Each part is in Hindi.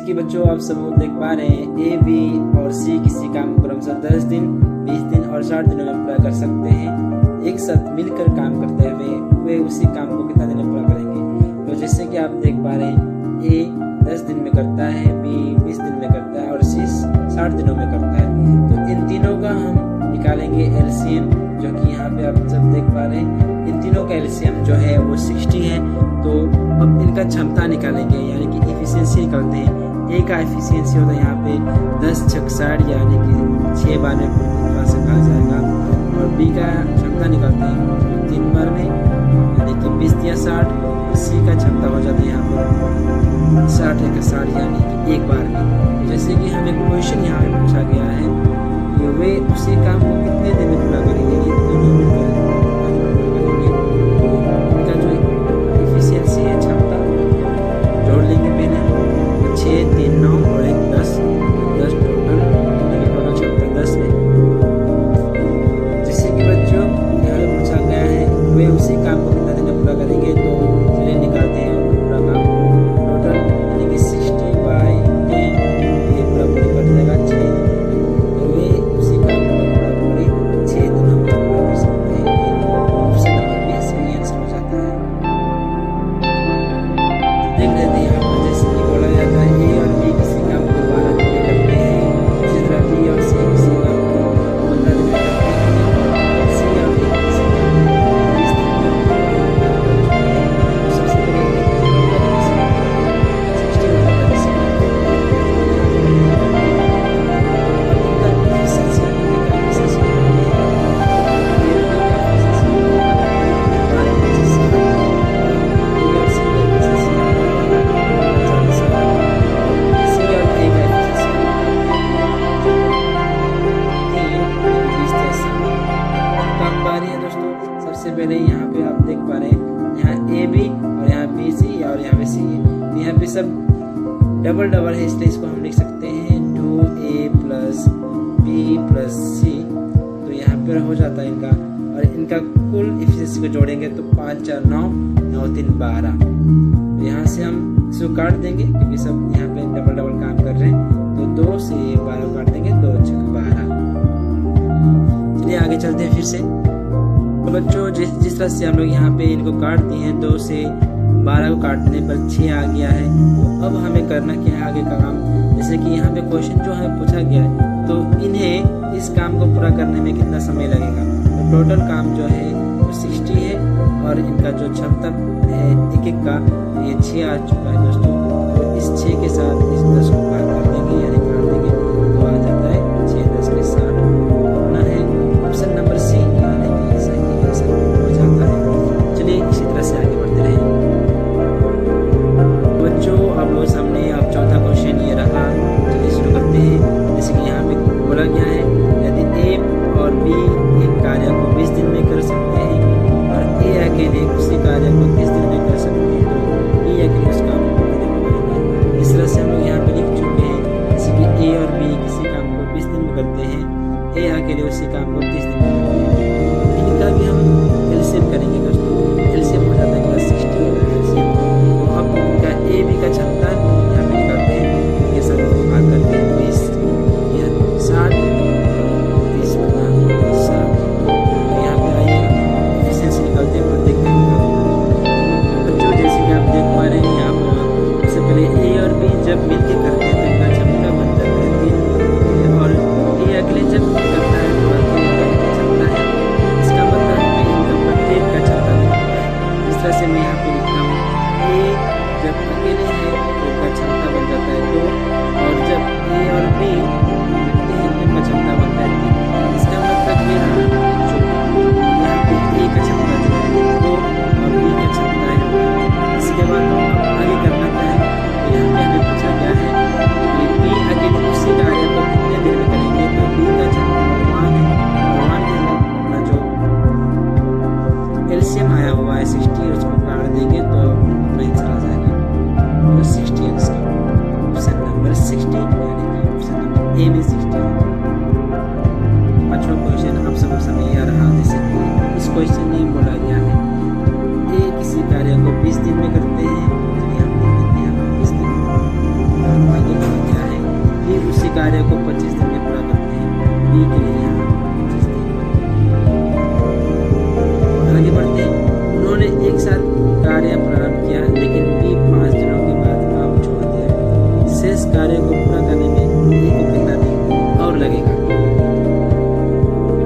कि बच्चों आप सब लोग देख पा रहे हैं ए, बी और सी किसी काम को क्रमशः 10 दिन, 20 दिन और 60 दिनों में पूरा कर सकते हैं। एक साथ मिलकर काम करते हुए वे उसी काम को कितना दिन में पूरा करेंगे। तो जैसे कि आप देख पा रहे हैं ए 10 दिन में करता है, बी 20 दिन में करता है और सी 60 दिनों में करता है। तो इन तीनों का हम निकालेंगे एलसीएम, जो कि यहाँ पे आप सब देख पा रहे हैं। इन तीनों का एलसीएम जो है वो 60 है। तो अब इनका क्षमता निकालेंगे, यानी कि एफिशिएंसी निकालते हैं। ए का एफिशिएंसी होता है यहाँ पे 10 छक 60, यानी कि 6 बार में पूरा से कहा जाएगा। और बी का क्षमता निकालते हैं 3 बार में, यानी कि 20 या 60। सी का क्षमता हो जाता है यहाँ पर 60 या 60, यानी कि 1 बार में। जैसे कि हमें क्वेश्चन यहाँ पे पूछा गया है कि वे उसी काम को कितने दिन में पूरा करेंगे, ये दोनों मिलकर करेंगे। तो इनका जो एफिशिएंसी है, क्षमता जोड़ लेंगे पहले। 6, 3, 9 और 1 10 टोटल, टोटल क्षमता 10 है। जैसे कि बच्चों यहाँ पे पूछा गया है वे उसी काम को कितना दिन में पूरा करेंगे। तो चलिए निकालते हैं पूरा काम टोटल, यानी कि 60/10 ये पूरा कट जाएगा 6। तो वे उसी काम को पूरा पूरी 6 दिनों में पूरा कर सकते हैं। ऑप्शन नंबर बी सही आंसर हो जाता है। देख लेते हैं यहाँ पर, जैसे कि बोला जाता है ए और बी किसी काम को 12 दिन में करते हैं, इसी तरह बी और सी किसी काम को 15 दिन में करते हैं, सी और डी किसी काम को 20 दिन में करते हैं। तो सबसे पहले एक किसी काम को 60 हो जाता है, किसी काम को पहले यहाँ पे आप देख पा रहे हैं, यहाँ ए बी और यहाँ बी सी और यहाँ पे सी है। यहाँ पे सब डबल है, इसलिए इसको हम लिख सकते हैं 2a + b + c। तो यहाँ पर हो जाता है इनका, और इनका कुल एफिशिएंसी को जोड़ेंगे तो 5 4 9 9 3 12। तो यहाँ से हम इसको काट देंगे, क्योंकि सब यहाँ पे डबल काम कर रहे हैं। तो 2 से 12 काट देंगे, 2 छक 12। चलिए आगे चलते हैं फिर से। तो बच्चों जिस तरह से हम लोग यहाँ पे इनको काट दिए हैं, 2 से 12 को काटने पर 6 आ गया है। तो अब हमें करना क्या है आगे का काम। जैसे कि यहाँ पे क्वेश्चन जो हमें पूछा गया है, तो इन्हें इस काम को पूरा करने में कितना समय लगेगा। तो टोटल काम जो है वो 60 है, और इनका जो क्षमता है एक का ये 6 आ चुका है दोस्तों। तो इस 6 के साथ इस 10 को भाग कर देंगे, यानी काट देंगे, तो आ जाता है 6 10 के 60 होना है। ऑप्शन नंबर सी यानी कि सही आंसर हो जाता है। चलिए इसी तरह से आगे बढ़ते रहें बच्चों। अब लोग सामने अब चौथा क्वेश्चन ये रहा। चलिए शुरू करते हैं। जैसे कि यहाँ पे बोला गया है, यदि ए और बी एक कार्य को 20 दिन में कर सकते हैं और ए अकेले उसी कार्य को 30 दिन में कर सकते हैं, तो बी अकेले उस काम को कितने दिन में करेंगे। इस तरह से हम लोग यहाँ पे लिख चुके हैं। जैसे कि ए और बी किसी काम को 20 दिन में करते हैं, ए अकेले उसी काम को 30 दिन में करते हैं। इनका भी हम एलसीएम करेंगे दोस्तों। एलसीएम हो जाता है 60 हो जाता है एलसीएम। तो अब इनका ए बी का क्षमता यहाँ पे निकालते हैं, ये सब भाग करके 20 या 60 30 गुना 60। तो यहाँ पे आइए एफिशिएंसी निकालते हैं और देखते हैं बच्चों। जैसे कि आप देख पा रहे हैं यहाँ पर, सबसे पहले ए और बी जब मिलकर करते हैं तो इनका क्षमता बन जाता है 3, और ए अकेले जब करता है तो क्षमता है, इसका मतलब है इनका प्रत्येक का क्षमता बनता है। इस तरह से मैं यहाँ पे लिखता हूँ, ए जब अकेले है तो इनका क्षमता बन जाता है 2, और जब ए और बी मिलते हैं तो इनका क्षमता बनता है 3। इसका मतलब ये रहा जो यहाँ पे ए का क्षमता जो है 2 और बी का क्षमता है 1। इसके बाद आगे करना क्या है, तो यहाँ पे हमें पूछा गया है कि बी अकेले उसी कार्य को कितने देर में करेंगे। तो बी का क्षमता 1 है, 1 के अंदर अपना जो एलसीएम आया हुआ है 60, उसको काट देंगे तो नहीं चला जाएगा। तो 60 आंसर ऑप्शन नंबर 60, यानी कि ऑप्शन नंबर ए में 60 है। पांचवा क्वेश्चन आप सब समय आ रहा। जैसे कि इस क्वेश्चन में बोला गया है ए किसी कार्य को 20 दिन में करते हैं, चलिए हम लिख देते हैं 20 दिन। ए बन गया है। फिर उसी कार्य को 25 दिन में पूरा करते हैं। बी के लिए यहाँ 25 दिन। आगे बढ़ते हैं। उन्होंने एक साथ कार्य प्रारंभ किया, लेकिन बी 5 दिनों के बाद काम छोड़ दिया। शेष कार्य को पूरा करने में ए को कितना दिन और लगेगा?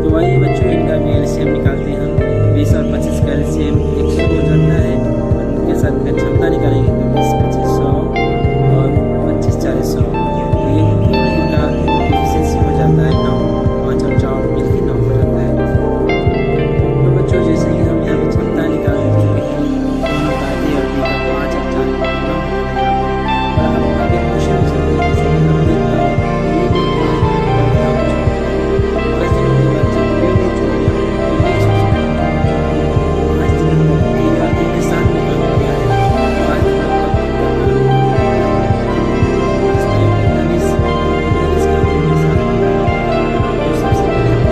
तो आइए बच्चों, इनका भी एलसीएम निकालते हैं हम। 20 और 25 का एलसीएम 100 हो जाता है, और उनके साथ का क्षमता निकालेंगे तो 20 25 100 और 25 40 100। तो ये इनका एफिशिएंसी हो जाता है 9। 5 और 4 मिलकर 9 हो जाता है। तो बच्चों, जैसे कि हम यहाँ पे क्षमता निकाल चुके हैं, दोनों का ए और बी का 5 और 4 9 हो जाता है। और हम आगे क्वेश्चन चलते हैं। जैसे कि हम देख पा रहे हैं, बी ने 5 दिनों के बाद जब बी ने छोड़ दिया, तो ये सोचते हैं 5 दिनों तक ए और बी ने साथ में काम किया है। 5 दिनों तक कितना काम किया है? 45 काम उनके साथ किया है। तो सबसे पहले हम 100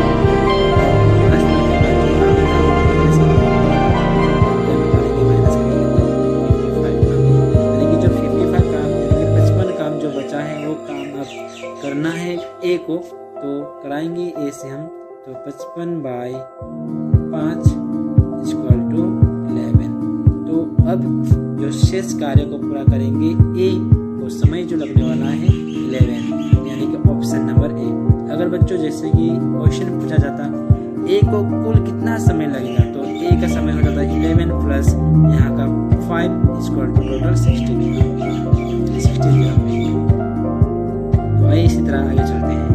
है, 5 दिनों के बाद जो काम था वो उनके साथ क्या निकालेंगे? माइनस करेंगे तो 55 काम, यानी कि जो 55 काम यानी कि 55 काम जो बचा है वो काम अब करना है ए को। तो कराएंगे ए से हम। तो 55/5 = 11। तो अब जो शेष कार्य को पूरा करेंगे ए को समय जो लगने वाला है 11, यानी कि ऑप्शन नंबर ए। अगर बच्चों जैसे कि क्वेश्चन पूछा जाता ए को कुल कितना समय लगेगा, तो ए का समय हो जाता है 11 प्लस यहाँ का 5 = टोटल 60 दिन। तो आइए इसी तरह आगे चलते हैं।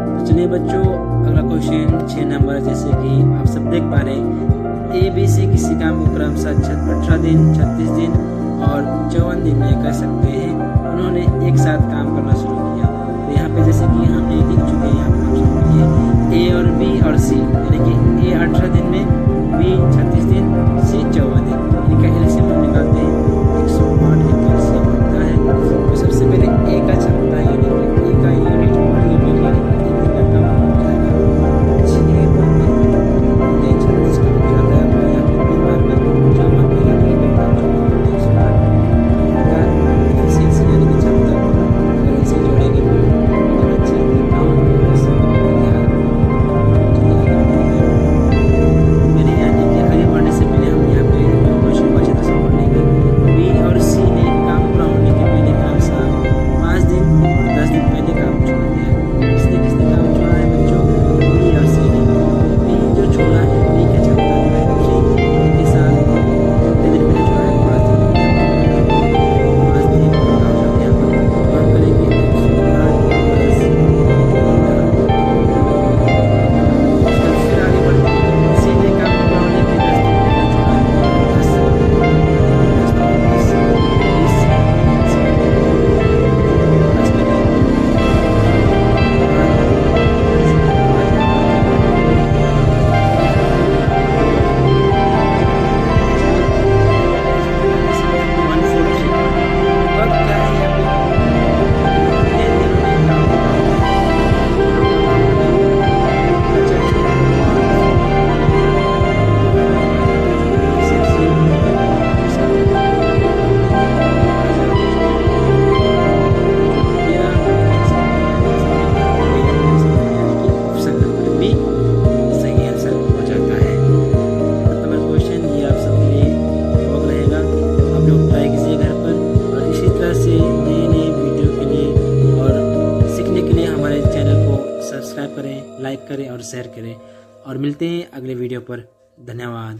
तो चलिए बच्चों, अगला क्वेश्चन 6 नंबर। जैसे कि आप सब देख पा रहे हैं, ए बी सी किसी काम को क्रमशः 18 दिन 36 दिन और 54 दिन में कर सकते हैं। उन्होंने एक साथ काम करना शुरू किया। तो यहाँ पे जैसे कि हमने लिख चुके हैं, यहाँ पे आप सबके लिए ए और बी और सी, यानी कि ए 18 दिन में, बी 36 दिन, सी 54 दिन। इनका एलसीएम हम निकालते हैं। 108 इनका एलसीएम बनता है। तो सबसे पहले ए का क्षमता यानी कि ए का यूनिट और यूनिट यानी कि 1 दिन का काम हो जाएगा 6 बार में 36 का हो जाता है। तो यहाँ पे 3 बार में 54 में यानी कि 108 का एफिशिएंसी यानी कि क्षमता अगर इसे जोड़ेंगे तो कितना 6 मेरे यानी कि आगे बढ़ने से पहले हम यहाँ पे जो क्वेश्चन को अच्छी तरह से पढ़ लेंगे। बी और सी ने काम पूरा होने के पहले क्रमशः 5 दिन और 10 दिन पहले काम छोड़ दिया। किसने किसने काम छोड़ा है बच्चों? बी और सी ने। बी जो छोड़ा है, बी की क्षमता जो है 3 के साथ कितने दिन पहले छोड़ा है? 5 दिन पहले। 5 दिन काम छोड़ दिया। तो हम करेंगे 108 प्लस 13। फिर आगे बढ़ते हैं। सी ने काम पूरा होने के 10 दिन पहले छोड़ा है 10 सब्सक्राइब करें, लाइक करें और शेयर करें। और मिलते हैं अगले वीडियो पर। धन्यवाद।